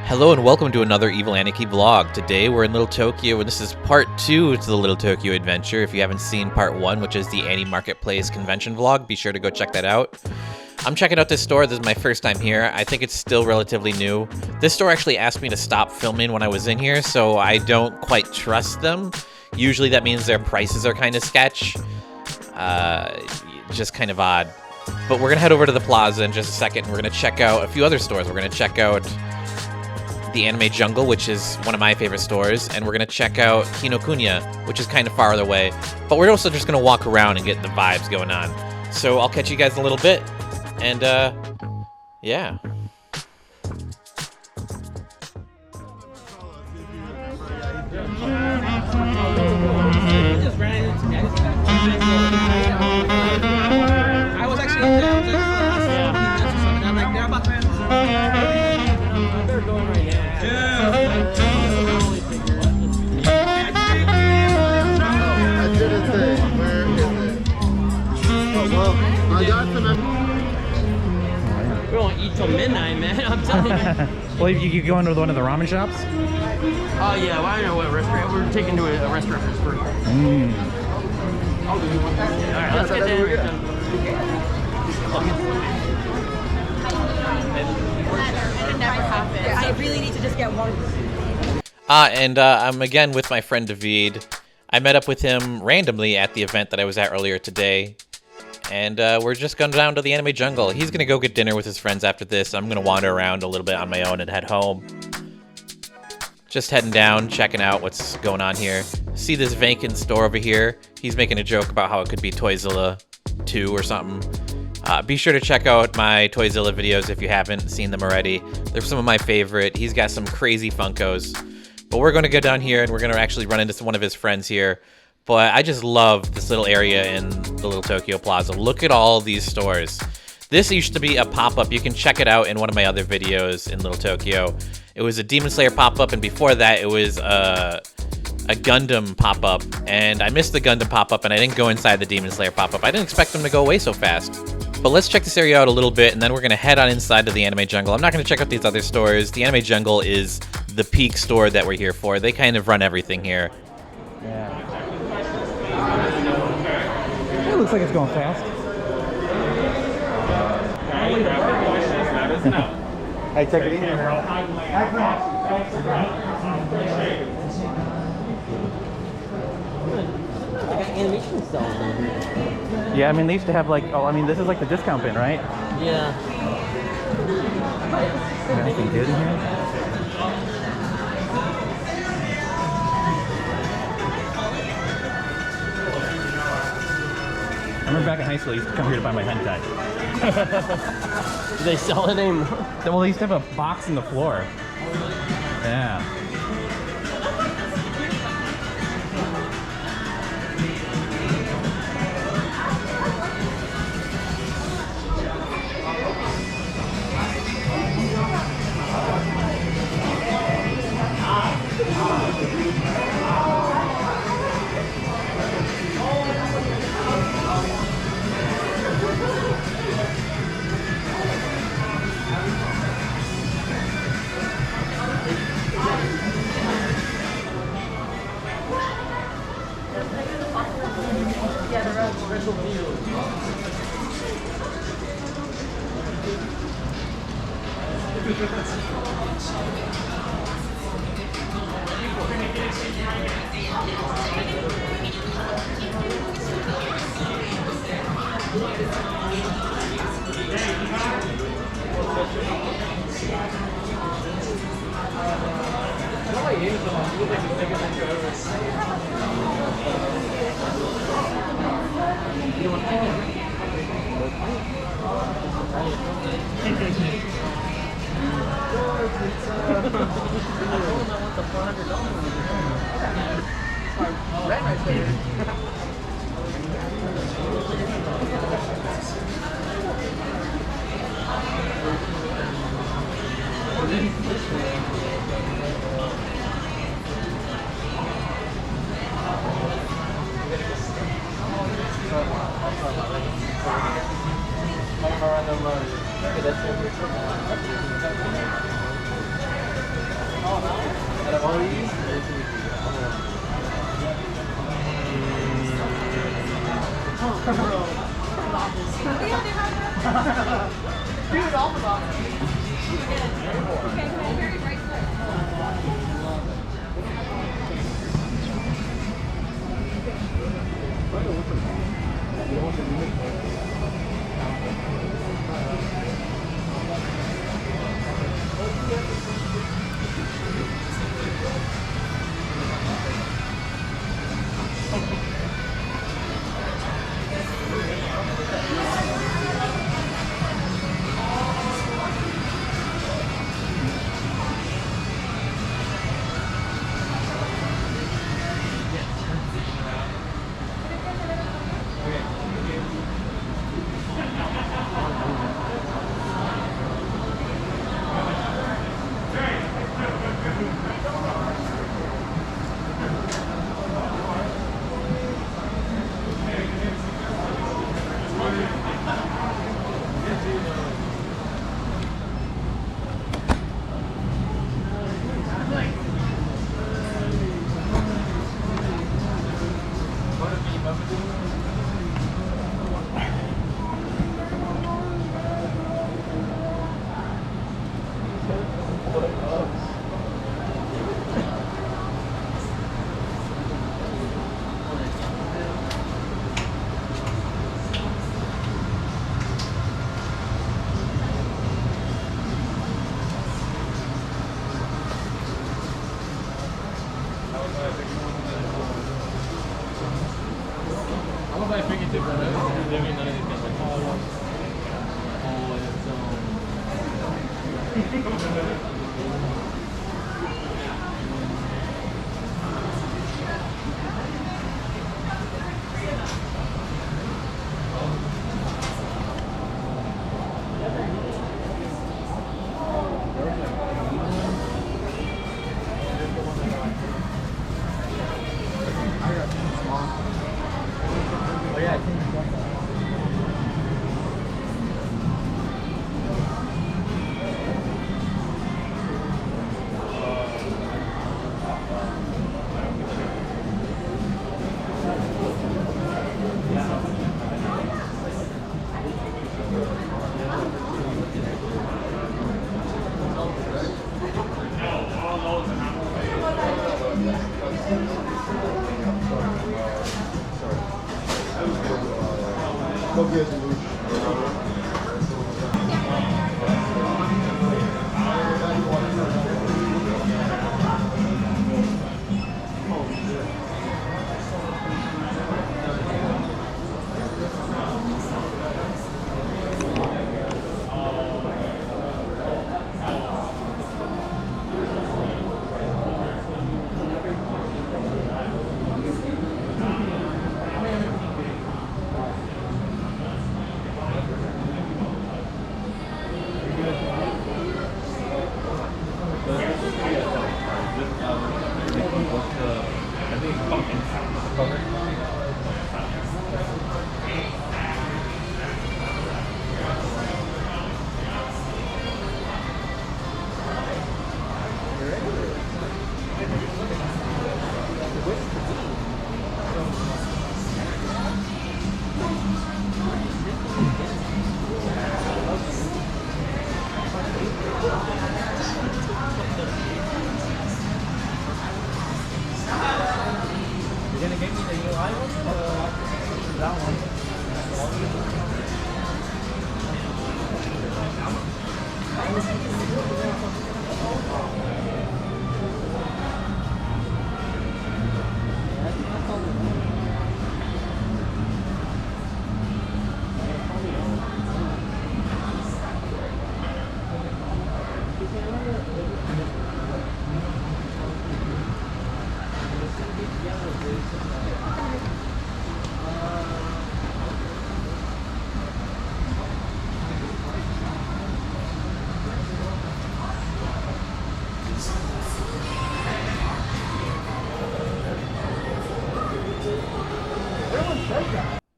Hello and welcome to another Evil Aniki vlog. Today we're in Little Tokyo and this is part 2 to the Little Tokyo adventure. If you haven't seen part 1, which is the Marketplace convention vlog, be sure to go check that out. I'm checking out this store. This is my first time here. I think it's still relatively new. This store actually asked me to stop filming when I was in here, so I don't quite trust them. Usually that means their prices are kind of sketch. Just kind of odd. But we're going to head over to the plaza in just a second and we're going to check out a few other stores. We're going to check out the Anime Jungle, which is one of my favorite stores, and we're going to check out Kinokuniya, which is kind of farther away. But we're also just going to walk around and get the vibes going on. So I'll catch you guys in a little bit, and yeah. I was actually they're about to they're going right now. I didn't say. Where is it? Oh, well, I got some. We won't eat till midnight, man. I'm telling you. Well, you go into one of the ramen shops? Oh, yeah. Well, I don't know what restaurant. We're taking to a restaurant first. Alright, let's get there. I really need to just get one. I'm again with my friend David. I met up with him randomly at the event that I was at earlier today. And we're just going down to the Anime Jungle. He's going to go get dinner with his friends after this. I'm going to wander around a little bit on my own and head home. Just heading down, checking out what's going on here. See this vacant store over here. He's making a joke about how it could be Toyzilla 2 or something. Be sure to check out my Toyzilla videos if you haven't seen them already. They're some of my favorite. He's got some crazy Funkos. But we're going to go down here and we're going to actually run into one of his friends here. But I just love this little area in the Little Tokyo Plaza. Look at all these stores. This used to be a pop-up. You can check it out in one of my other videos in Little Tokyo. It was a Demon Slayer pop-up, and before that, it was a Gundam pop-up. And I missed the Gundam pop-up, and I didn't go inside the Demon Slayer pop-up. I didn't expect them to go away so fast. But let's check this area out a little bit, and then we're going to head on inside to the Anime Jungle. I'm not going to check out these other stores. The Anime Jungle is the peak store that we're here for. They kind of run everything here. Yeah. It looks like it's going fast. Hey, take it easy. Yeah, I mean, they used to have like, oh, I mean, this is like the discount bin, right? Yeah. Is there anything good in here? I remember back in high school, I used to come here to buy my hentai. Do they sell it anymore? Well, they used to have a box in the floor. Yeah.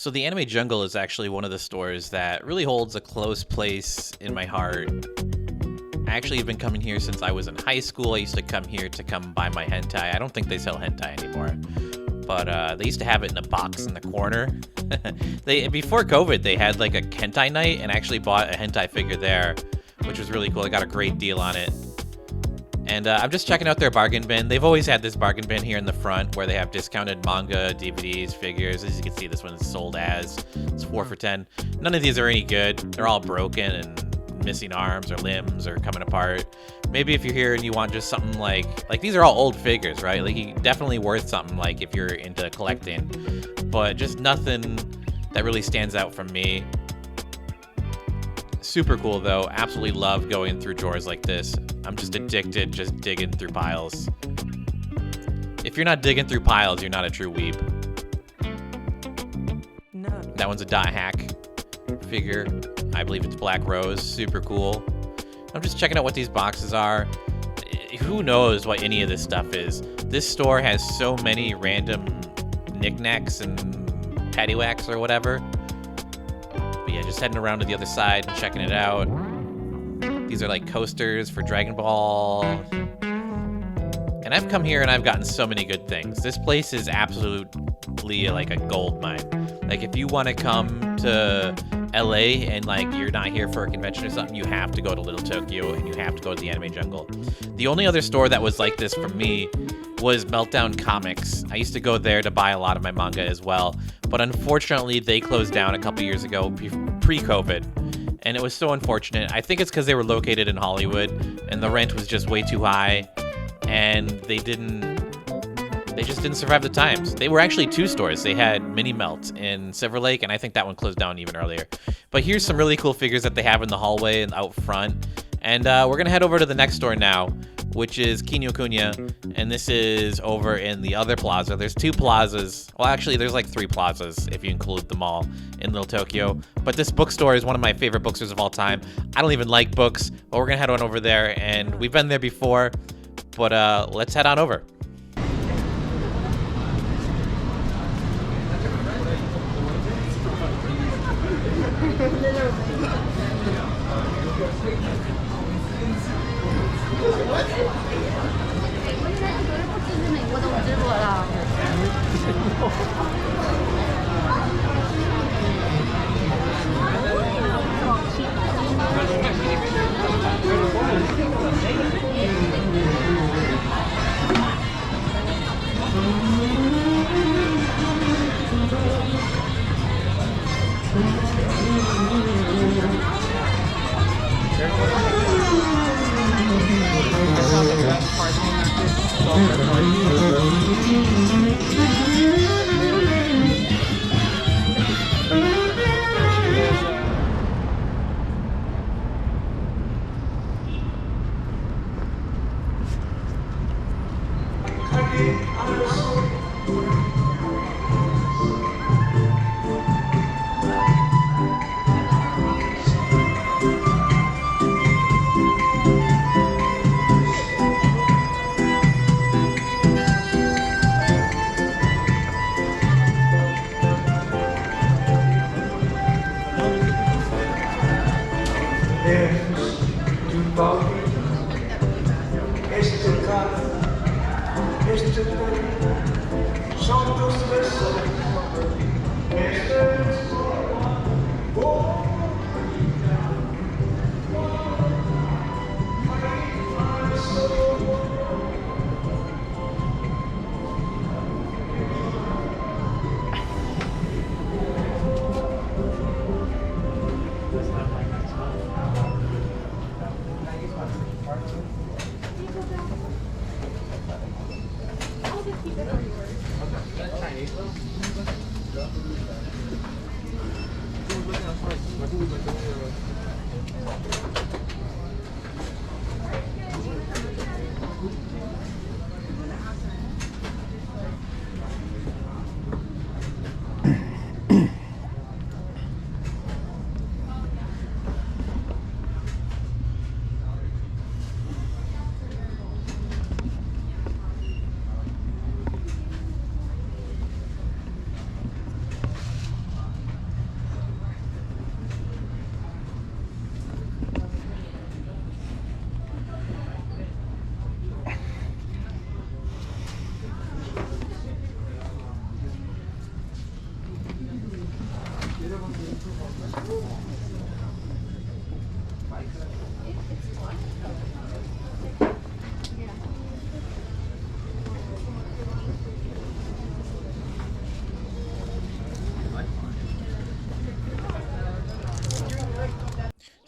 So the Anime Jungle is actually one of the stores that really holds a close place in my heart. I actually have been coming here since I was in high school. I used to come here to come buy my hentai. I don't think they sell hentai anymore. But they used to have it in a box in the corner. Before COVID, they had like a hentai night, and I actually bought a hentai figure there, which was really cool. I got a great deal on it. And I'm just checking out their bargain bin. They've always had this bargain bin here in the front where they have discounted manga, DVDs, figures. As you can see, this one is sold as. It's 4 for $10. None of these are any good. They're all broken and missing arms or limbs or coming apart. Maybe if you're here and you want just something like these are all old figures, right? Like, definitely worth something like if you're into collecting. But just nothing that really stands out from me. Super cool though. Absolutely love going through drawers like this. I'm just addicted just digging through piles. If you're not digging through piles, you're not a true weeb. No. That one's a dot hack figure. I believe it's Black Rose. Super cool. I'm just checking out what these boxes are. Who knows what any of this stuff is. This store has so many random knickknacks and paddywhacks or whatever. But yeah, just heading around to the other side and checking it out. These are like coasters for Dragon Ball. And I've come here and I've gotten so many good things. This place is absolutely like a gold mine. Like, if you want to come to LA and like you're not here for a convention or something, you have to go to Little Tokyo and you have to go to the Anime Jungle. The only other store that was like this for me was Meltdown Comics. I used to go there to buy a lot of my manga as well, but unfortunately they closed down a couple years ago pre-COVID, and it was so unfortunate. I think it's because they were located in Hollywood and the rent was just way too high, and they just didn't survive the times. They were actually 2 stores. They had Mini Melt in Silver Lake, and I think that one closed down even earlier. But here's some really cool figures that they have in the hallway and out front. And we're going to head over to the next store now, which is Kinokuniya. And this is over in the other plaza. There's 2 plazas. Well, actually, there's like 3 plazas if you include them all in Little Tokyo. But this bookstore is one of my favorite bookstores of all time. I don't even like books, but we're going to head on over there. And we've been there before, but let's head on over.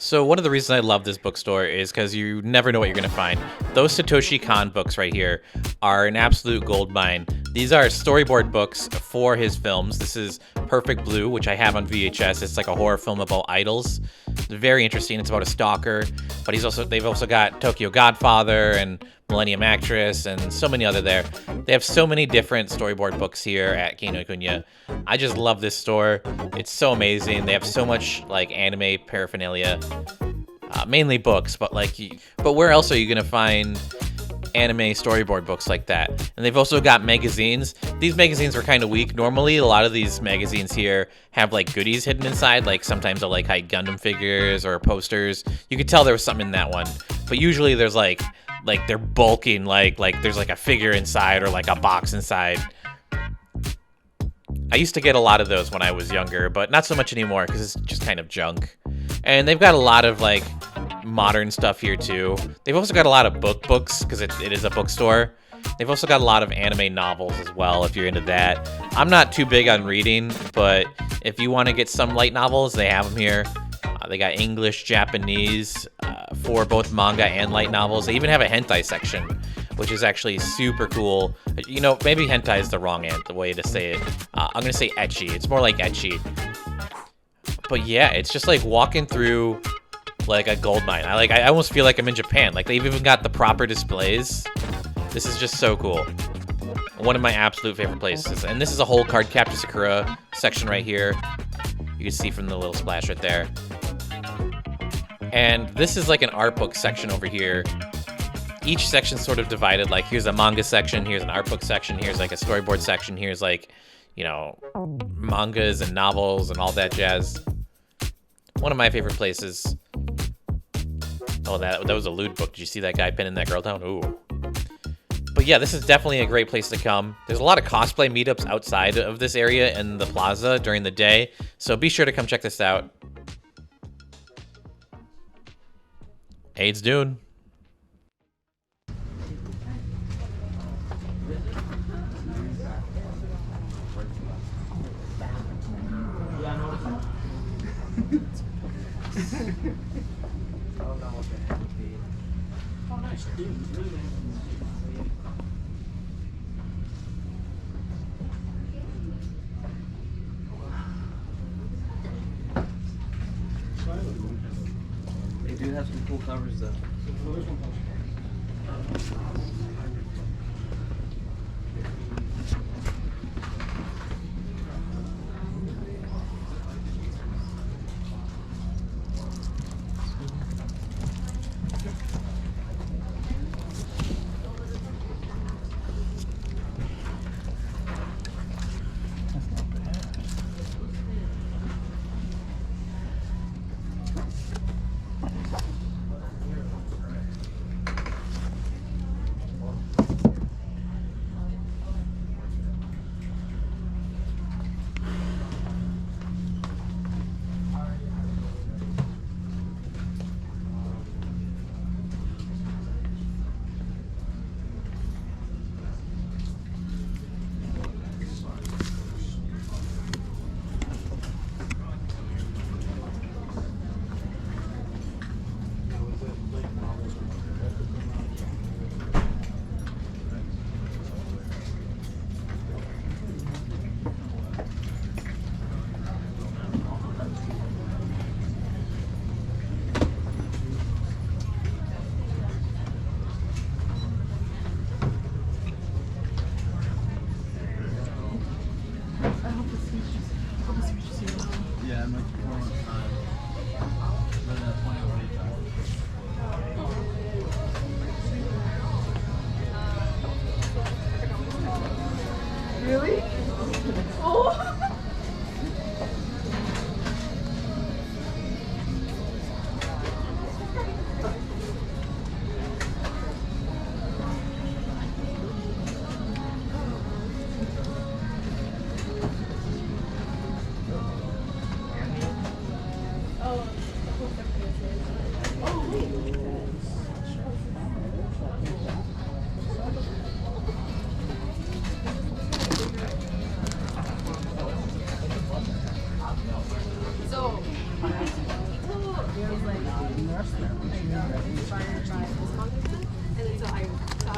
So one of the reasons I love this bookstore is because you never know what you're going to find. Those Satoshi Kon books right here are an absolute gold mine. These are storyboard books for his films. This is Perfect Blue, which I have on VHS. It's like a horror film about idols. It's very interesting. It's about a stalker, but they've also got Tokyo Godfather and Millennium Actress and so many other there. They have so many different storyboard books here at Kinokuniya. I just love this store. It's so amazing. They have so much like anime paraphernalia, mainly books, but where else are you gonna find anime storyboard books like that? And they've also got magazines. These magazines are kind of weak. Normally, a lot of these magazines here have like goodies hidden inside. Like sometimes they'll like hide Gundam figures or posters. You could tell there was something in that one, but usually there's like they're bulking, like there's like a figure inside or like a box inside. I used to get a lot of those when I was younger, but not so much anymore because it's just kind of junk. And they've got a lot of like modern stuff here too. They've also got a lot of books because it is a bookstore. They've also got a lot of anime novels as well if you're into that. I'm not too big on reading, but if you want to get some light novels, they have them here. They got English, Japanese for both manga and light novels. They even have a hentai section, which is actually super cool. You know, maybe hentai is the wrong way to say it. I'm going to say ecchi. It's more like ecchi. But yeah, it's just like walking through like a gold mine. I almost feel like I'm in Japan. Like they've even got the proper displays. This is just so cool. One of my absolute favorite places. And this is a whole Card Captor Sakura section right here. You can see from the little splash right there. And this is like an art book section over here. Each section's sort of divided. Like here's a manga section, here's an art book section, here's like a storyboard section, here's like, you know, mangas and novels and all that jazz. One of my favorite places. Oh, that was a lewd book. Did you see that guy pinning that girl down? Ooh. But yeah, this is definitely a great place to come. There's a lot of cosplay meetups outside of this area in the plaza during the day, so be sure to come check this out. Hey, it's Dune. They do have some cool covers though.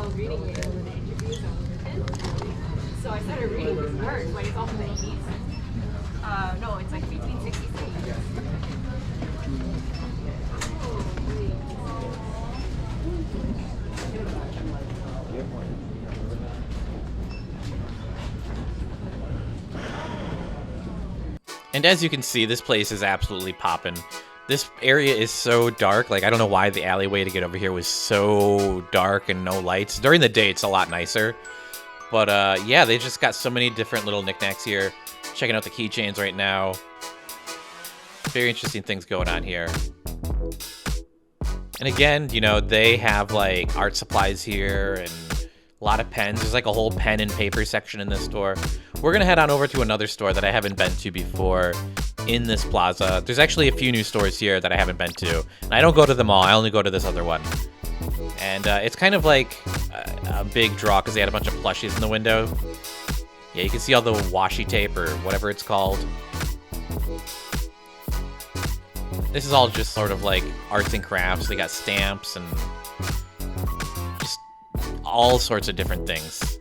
was reading it in the interviews on LinkedIn. So I started reading his work when it's all from the 80s. No, it's like between 60s and 80s. And as you can see, this place is absolutely poppin'. This area is so dark. Like, I don't know why the alleyway to get over here was so dark and no lights. During the day, it's a lot nicer. But, yeah, they just got so many different little knickknacks here. Checking out the keychains right now. Very interesting things going on here. And again, you know, they have, like, art supplies here and a lot of pens. There's, like, a whole pen and paper section in this store. We're going to head on over to another store that I haven't been to before in this plaza. There's actually a few new stores here that I haven't been to. And I don't go to them all. I only go to this other one. And it's kind of like a big draw because they had a bunch of plushies in the window. Yeah, you can see all the washi tape or whatever it's called. This is all just sort of like arts and crafts. They got stamps and just all sorts of different things.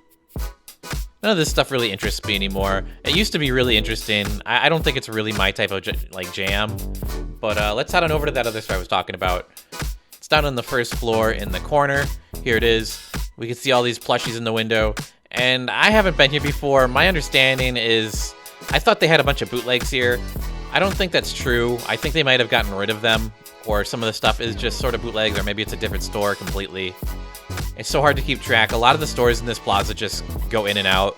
None of this stuff really interests me anymore. It used to be really interesting. I don't think it's really my type of like jam. But let's head on over to that other store I was talking about. It's down on the first floor in the corner. Here it is. We can see all these plushies in the window. And I haven't been here before. My understanding is I thought they had a bunch of bootlegs here. I don't think that's true. I think they might have gotten rid of them. Or some of the stuff is just sort of bootlegs, or maybe it's a different store completely. It's so hard to keep track. A lot of the stores in this plaza just go in and out.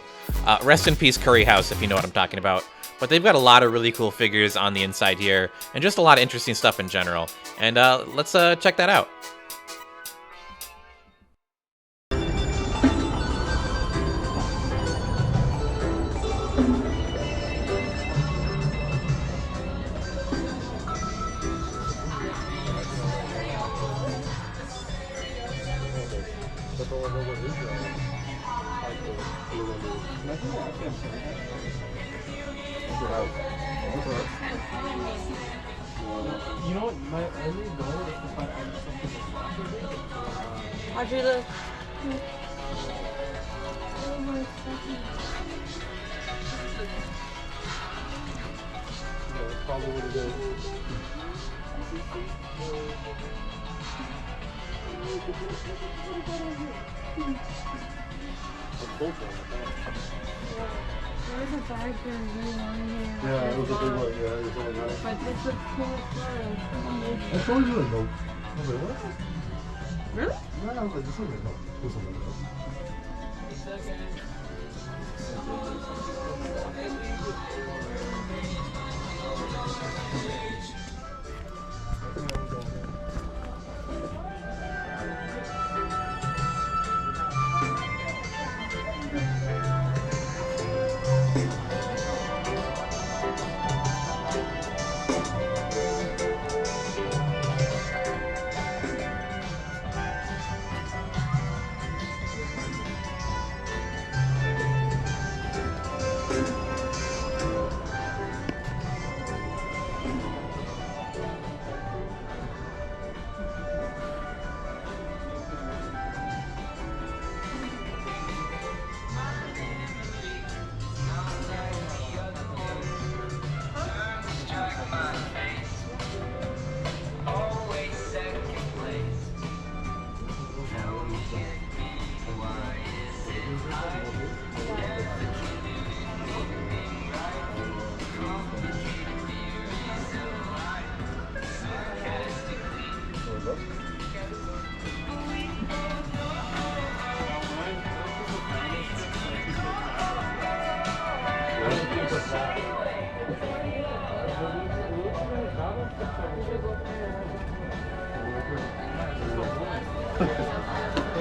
Rest in peace, Curry House, if you know what I'm talking about. But they've got a lot of really cool figures on the inside here, and just a lot of interesting stuff in general. And let's check that out. You know what? My only goal is to find something. Audrey, look. That's probably what it is. There's a bag there really long here. Yeah, it was a big one. Yeah, it was all nice. But this looks cool as I told you like no. I was like, what? Really? Yeah, I was like, this looks like no. This one like no.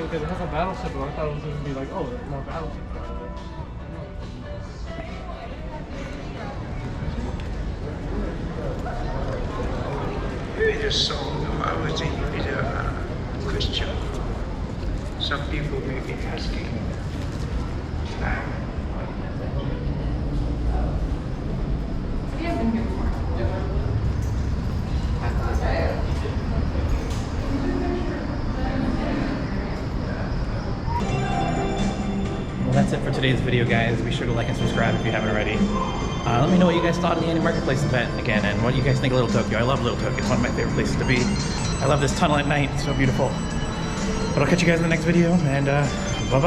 Because it has a battleship, and I thought it was going to be like, oh, there's more battleship. Maybe the song, I was thinking it's a question. Some people may be asking. today's video, guys. Be sure to like and subscribe if you haven't already. Let me know what you guys thought of the Marketplace event again, and what you guys think of Little Tokyo. I love Little Tokyo. It's one of my favorite places to be. I love this tunnel at night. It's so beautiful. But I'll catch you guys in the next video, and bye-bye.